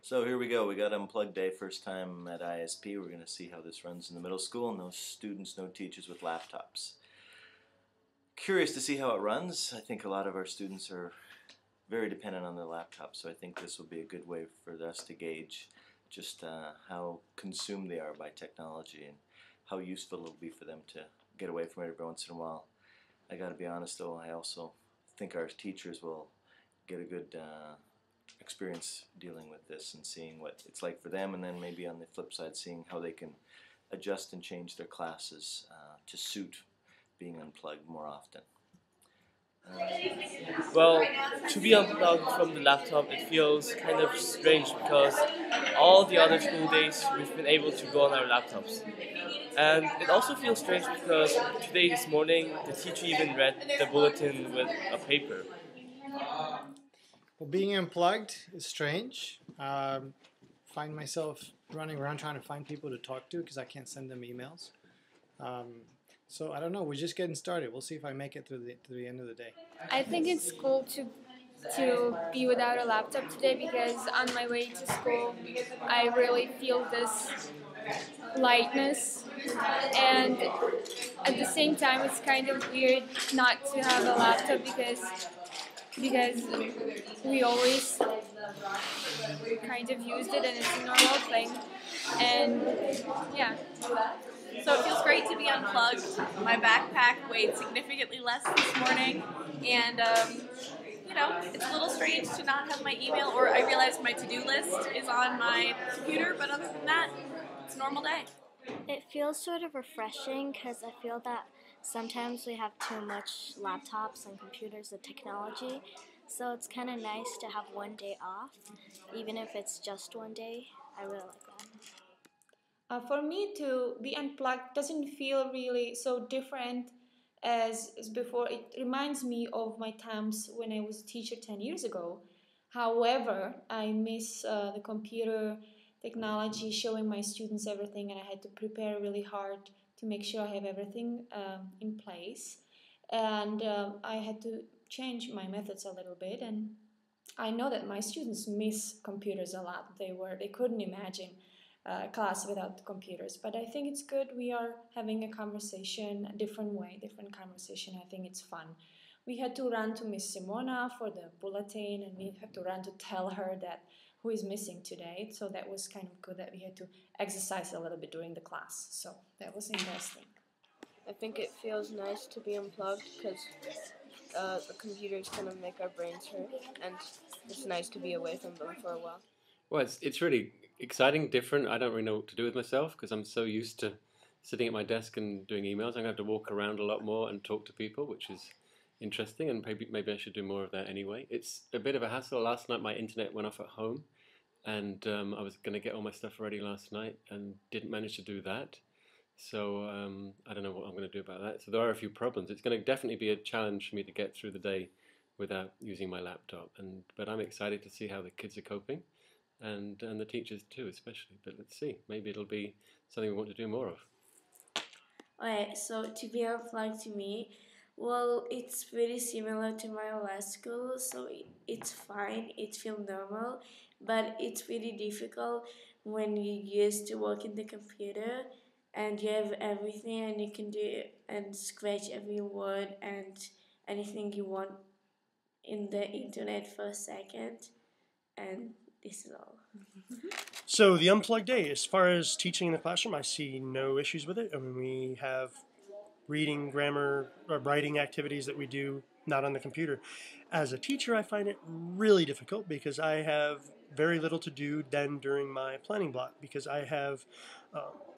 So here we go. We got Unplugged Day, first time at ISP. We're going to see how this runs in the middle school. No students, no teachers with laptops. Curious to see how it runs. I think a lot of our students are very dependent on their laptops, so I think this will be a good way for us to gauge just how consumed they are by technology and how useful it'll be for them to get away from it every once in a while. I got to be honest though, I also think our teachers will get a good experience dealing with this and seeing what it's like for them, and then maybe on the flip side seeing how they can adjust and change their classes to suit being unplugged more often. Well, to be unplugged from the laptop, it feels kind of strange because all the other school days we've been able to go on our laptops. And it also feels strange because today, this morning, the teacher even read the bulletin with a paper. Well, being unplugged is strange. Find myself running around trying to find people to talk to because I can't send them emails. So I don't know. We're just getting started. We'll see if I make it through the end of the day. I think it's cool to be without a laptop today because on my way to school I really feel this lightness, and at the same time it's kind of weird not to have a laptop because we always kind of used it and it's a normal thing, and yeah. So it feels great to be unplugged. My backpack weighed significantly less this morning, and it's a little strange to not have my email, or I realized my to-do list is on my computer, but other than that, it's a normal day. It feels sort of refreshing because I feel that sometimes we have too much laptops and computers and technology, so it's kind of nice to have one day off, even if it's just one day. I really like that. For me, to be unplugged doesn't feel really so different as before. It reminds me of my times when I was a teacher 10 years ago. However, I miss the computer technology, showing my students everything, and I had to prepare really hard to make sure I have everything in place. And I had to change my methods a little bit, and I know that my students miss computers a lot. They couldn't imagine class without computers, but I think it's good we are having a conversation, a different way, different conversation. I think it's fun. We had to run to Miss Simona for the bulletin, and we had to run to tell her that who is missing today, so that was kind of good that we had to exercise a little bit during the class, so that was interesting. I think it feels nice to be unplugged because the computers kind of make our brains hurt, and it's nice to be away from them for a while. Well, it's really exciting, different. I don't really know what to do with myself because I'm so used to sitting at my desk and doing emails. I'm going to have to walk around a lot more and talk to people, which is interesting, and maybe I should do more of that anyway. It's a bit of a hassle. Last night my internet went off at home, and I was going to get all my stuff ready last night and didn't manage to do that. So I don't know what I'm going to do about that. So there are a few problems. It's going to definitely be a challenge for me to get through the day without using my laptop. But I'm excited to see how the kids are coping. And the teachers too, especially. But let's see. Maybe it'll be something we want to do more of. Okay, so to be unplugged to me, well, it's very similar to my last school, so it's fine. It feels normal, but it's really difficult when you used to work in the computer and you have everything and you can do and scratch every word and anything you want in the internet for a second, and this is all. So the unplugged day, as far as teaching in the classroom, I see no issues with it. I mean, we have reading, grammar, or writing activities that we do not on the computer. As a teacher, I find it really difficult because I have very little to do then during my planning block, because I have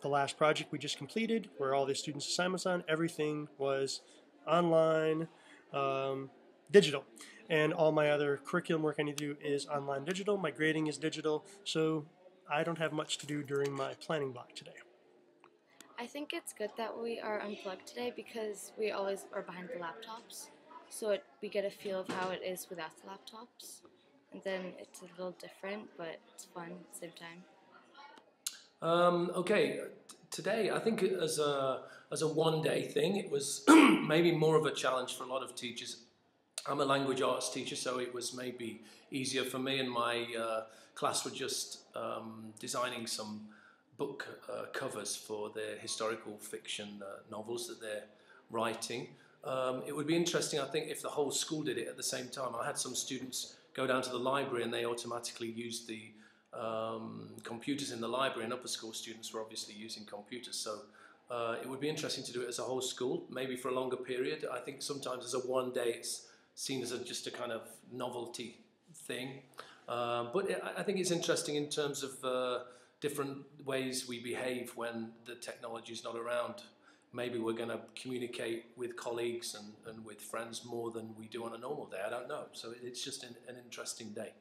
the last project we just completed where all the students' assignments on, everything was online, digital. And all my other curriculum work I need to do is online digital. My grading is digital. So I don't have much to do during my planning block today. I think it's good that we are unplugged today because we always are behind the laptops. So we get a feel of how it is without the laptops. And then it's a little different, but it's fun at the same time. Okay, today I think as a one-day thing, it was maybe more of a challenge for a lot of teachers I'm a language arts teacher, so it was maybe easier for me, and my class were just designing some book covers for their historical fiction novels that they're writing. It would be interesting, I think, if the whole school did it at the same time. I had some students go down to the library and they automatically used the computers in the library, and upper school students were obviously using computers. So it would be interesting to do it as a whole school, maybe for a longer period. I think sometimes as a one day it's seen as just a kind of novelty thing. But I think it's interesting in terms of different ways we behave when the technology is not around. Maybe we're going to communicate with colleagues and with friends more than we do on a normal day. I don't know. So it's just an interesting day.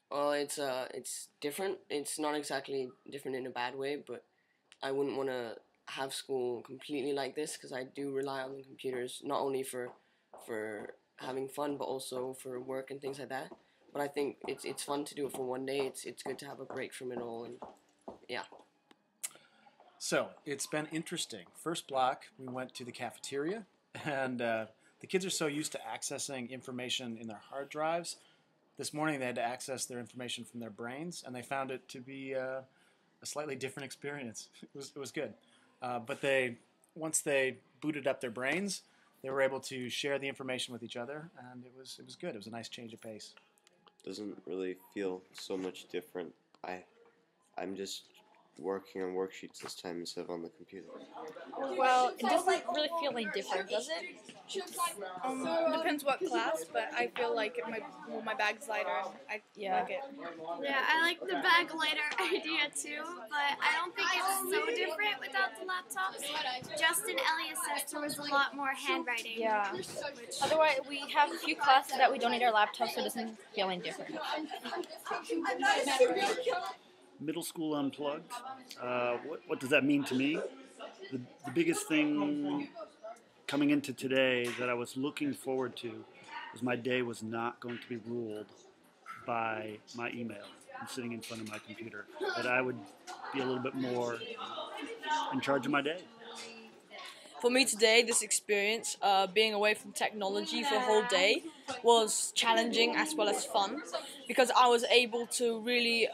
Well, it's different. It's not exactly different in a bad way, but I wouldn't want to have school completely like this because I do rely on the computers not only for having fun but also for work and things like that. But I think it's fun to do it for one day. It's good to have a break from it all, and yeah. So it's been interesting. First block, we went to the cafeteria, and the kids are so used to accessing information in their hard drives. This morning they had to access their information from their brains, and they found it to be a slightly different experience. It was good, but once they booted up their brains, they were able to share the information with each other, and it was good. It was a nice change of pace. Doesn't really feel so much different. I'm just working on worksheets this time instead of on the computer. Well, it doesn't really feel any different, does it? Depends what class, but I feel like my bag's lighter. I like it. Yeah, I like the bag lighter idea too, but I don't think it's so different without the laptops. Just in LESS, there was a lot more handwriting. Yeah. Otherwise, we have a few classes that we don't need our laptops, so it doesn't feel any different. Middle school unplugged. What does that mean to me? The biggest thing coming into today that I was looking forward to was my day was not going to be ruled by my email and sitting in front of my computer. That I would be a little bit more in charge of my day. For me today, this experience, being away from technology for a whole day, was challenging as well as fun, because I was able to really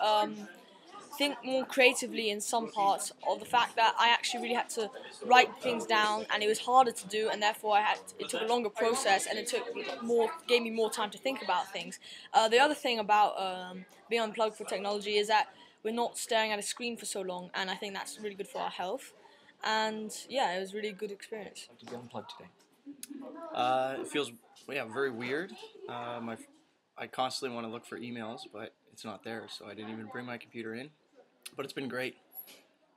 think more creatively in some parts of the fact that I actually really had to write things down, and it was harder to do, and therefore it took a longer process, and gave me more time to think about things. The other thing about being unplugged for technology is that we're not staring at a screen for so long, and I think that's really good for our health. And yeah, it was really a good experience. To be unplugged today. It feels very weird. I constantly want to look for emails, but it's not there, so I didn't even bring my computer in. But it's been great.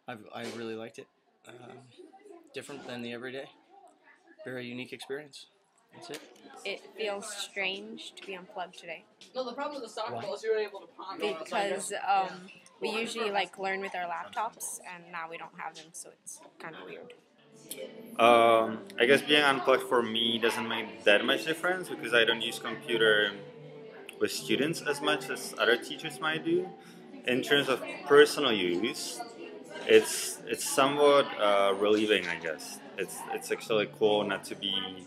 I really liked it. Different than the everyday. Very unique experience. That's it. It feels strange to be unplugged today. No, the problem with the soccer ball is you were able to palm it. Because we usually learn with our laptops, and now we don't have them, so it's kind of weird. I guess being unplugged for me doesn't make that much difference because I don't use computer with students as much as other teachers might do. In terms of personal use, it's somewhat relieving, I guess. It's actually cool not to be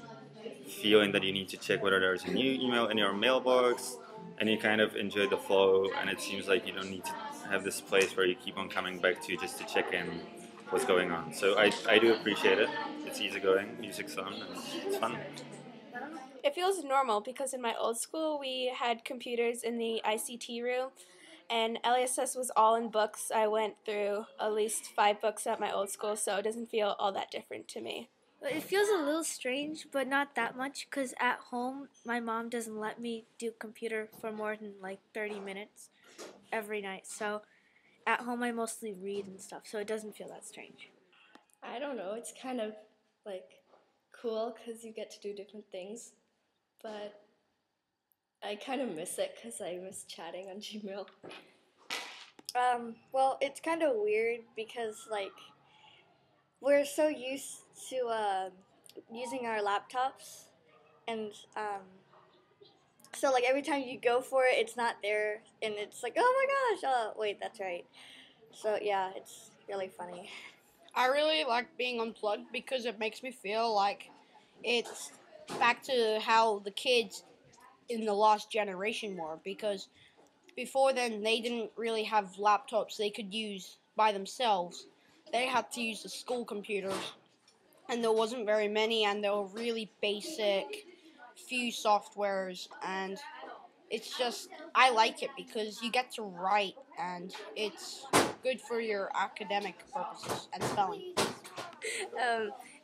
feeling that you need to check whether there's a new email in your mailbox, and you kind of enjoy the flow, and it seems like you don't need to have this place where you keep on coming back to just to check in what's going on. So I do appreciate it. It's easygoing, music's on, and it's fun. It feels normal because in my old school we had computers in the ICT room, and LESS was all in books. I went through at least 5 books at my old school, so it doesn't feel all that different to me. It feels a little strange, but not that much, because at home my mom doesn't let me do computer for more than 30 minutes every night. So at home I mostly read and stuff, so it doesn't feel that strange. I don't know, it's kind of cool because you get to do different things, but I kind of miss it because I miss chatting on Gmail. Well, it's kind of weird because we're so used to using our laptops, and so every time you go for it, it's not there, and it's oh my gosh, oh wait, that's right. So yeah, it's really funny. I really like being unplugged because it makes me feel like back to how the kids in the last generation were, because before then they didn't really have laptops they could use by themselves. They had to use the school computers, and there wasn't very many, and they were really basic, few softwares, and it's just, I like it because you get to write, and it's good for your academic purposes and spelling.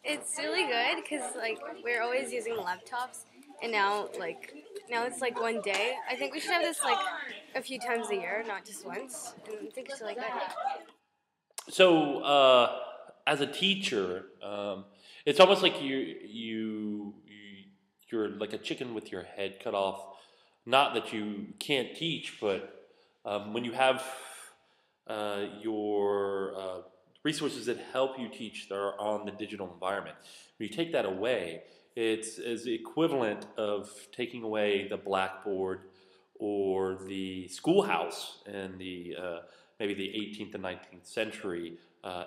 It's really good because like we're always using laptops, and now it's like one day. I think we should have this like a few times a year, not just once. And I think it's really good. So, as a teacher, it's almost like you're like a chicken with your head cut off. Not that you can't teach, but when you have your resources that help you teach that are on the digital environment, when you take that away, it's as equivalent of taking away the blackboard or the schoolhouse in the maybe the 18th and 19th century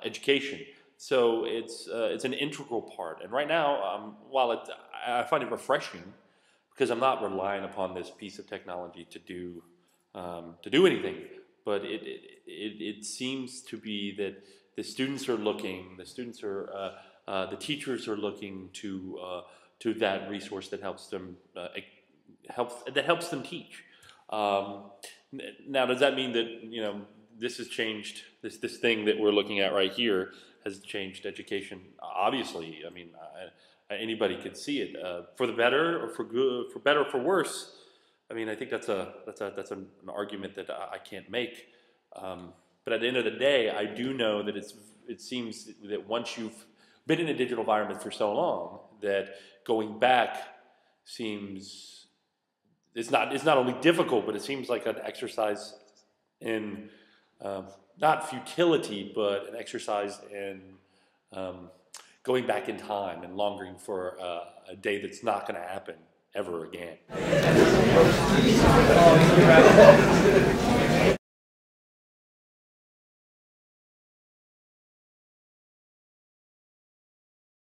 education. So it's an integral part. And right now, while I find it refreshing because I'm not relying upon this piece of technology to do anything, but it seems to be that the students are looking, the teachers are looking to that resource that helps them teach. Now, does that mean that this has changed? This thing that we're looking at right here has changed education. Obviously, I mean, anybody could see it for the better or for good, for better or for worse. I mean, I think that's an argument that I can't make. But at the end of the day, I do know that it seems that once you've been in a digital environment for so long, that going back seems it's not only difficult, but it seems like an exercise in not futility, but an exercise in going back in time and longing for a day that's not going to happen ever again.